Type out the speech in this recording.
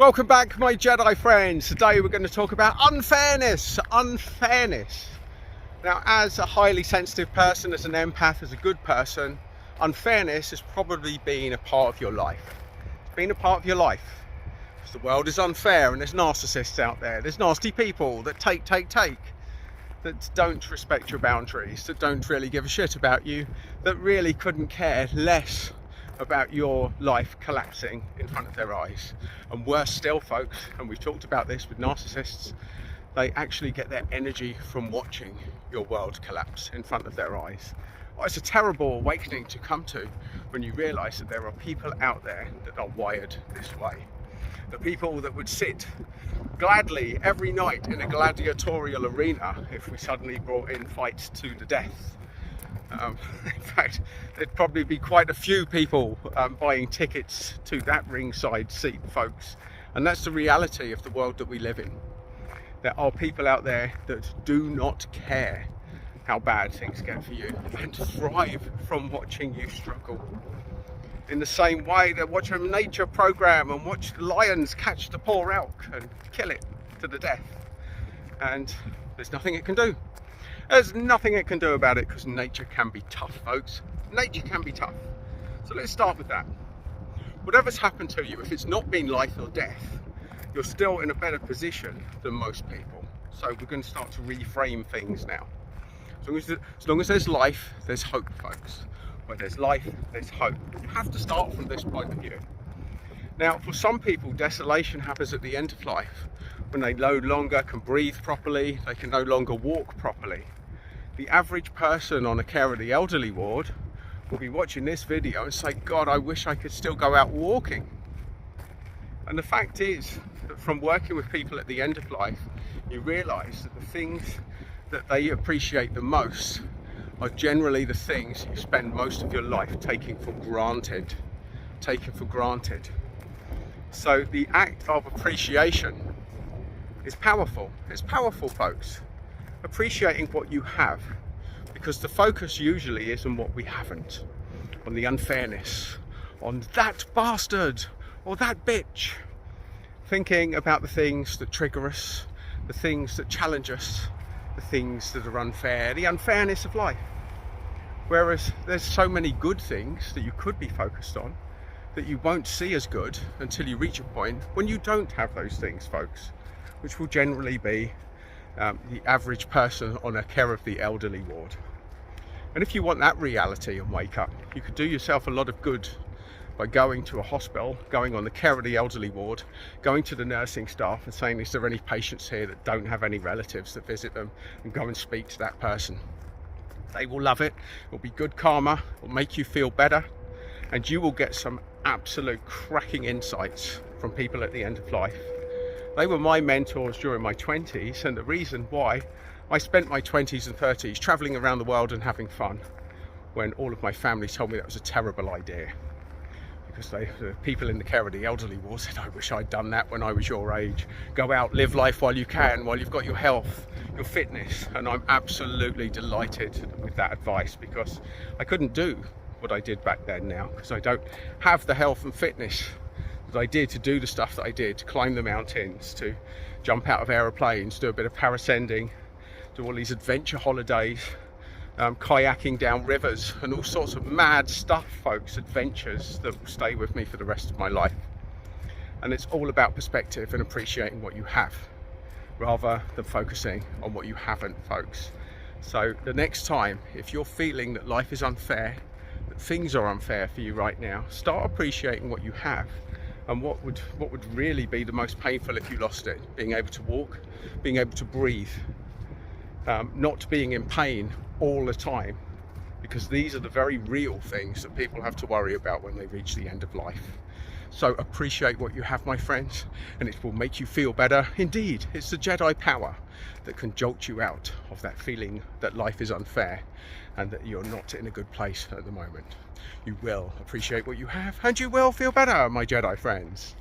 Welcome back, my Jedi friends. Today we're going to talk about unfairness. Now, as a highly sensitive person, as an empath, as a good person, unfairness has probably been a part of your life. It's been a part of your life. Because the world is unfair and there's narcissists out there. There's nasty people that take, that don't respect your boundaries, that don't really give a shit about you, that really couldn't care less about your life collapsing in front of their eyes. And worse still, folks, and we've talked about this with narcissists, they actually get their energy from watching your world collapse in front of their eyes. Well, it's a terrible awakening to come to when you realise that there are people out there that are wired this way. The people that would sit gladly every night in a gladiatorial arena if we suddenly brought in fights to the death. In fact, there'd probably be quite a few people buying tickets to that ringside seat, folks. And that's the reality of the world that we live in. There are people out there that do not care how bad things get for you and thrive from watching you struggle. In the same way they watch a nature program and watch the lions catch the poor elk and kill it to the death. And there's nothing it can do. There's nothing it can do about it because nature can be tough, folks. Nature can be tough. So let's start with that. Whatever's happened to you, if it's not been life or death, you're still in a better position than most people. So we're going to start to reframe things now. As long as there's life, there's hope, folks. Where there's life, there's hope. You have to start from this point of view. Now, for some people, desolation happens at the end of life, when they no longer can breathe properly, they can no longer walk properly. The average person on a care of the elderly ward will be watching this video and say, God, I wish I could still go out walking. And the fact is that from working with people at the end of life, you realise that the things that they appreciate the most are generally the things you spend most of your life taking for granted. So the act of appreciation is powerful. It's powerful, folks. Appreciating what you have, because the focus usually is on what we haven't, on the unfairness, on that bastard or that bitch. Thinking about the things that trigger us, the things that challenge us, the things that are unfair, the unfairness of life. Whereas there's so many good things that you could be focused on that you won't see as good until you reach a point when you don't have those things, folks, which will generally be the average person on a care of the elderly ward. And if you want that reality and wake up, you could do yourself a lot of good by going to a hospital, going on the care of the elderly ward, going to the nursing staff and saying, is there any patients here that don't have any relatives that visit them, and go and speak to that person. They will love it. It will be good karma. It will make you feel better, and you will get some absolute cracking insights from people at the end of life. They were my mentors during my 20s, and the reason why I spent my 20s and 30s traveling around the world and having fun, when all of my family told me that was a terrible idea. Because the people in the care of the elderly ward said, I wish I'd done that when I was your age. Go out, live life while you can, while you've got your health, your fitness. And I'm absolutely delighted with that advice, because I couldn't do what I did back then now, because I don't have the health and fitness that I did to do the stuff that I did, to climb the mountains, to jump out of aeroplanes, do a bit of parascending, do all these adventure holidays, kayaking down rivers and all sorts of mad stuff, folks, adventures that will stay with me for the rest of my life. And it's all about perspective and appreciating what you have rather than focusing on what you haven't, folks. So the next time, if you're feeling that life is unfair, that things are unfair for you right now, start appreciating what you have. And what would really be the most painful if you lost it? Being able to walk, being able to breathe, not being in pain all the time, because these are the very real things that people have to worry about when they reach the end of life. So appreciate what you have, my friends, and it will make you feel better. Indeed, it's the Jedi power that can jolt you out of that feeling that life is unfair and that you're not in a good place at the moment. You will appreciate what you have, and you will feel better, my Jedi friends.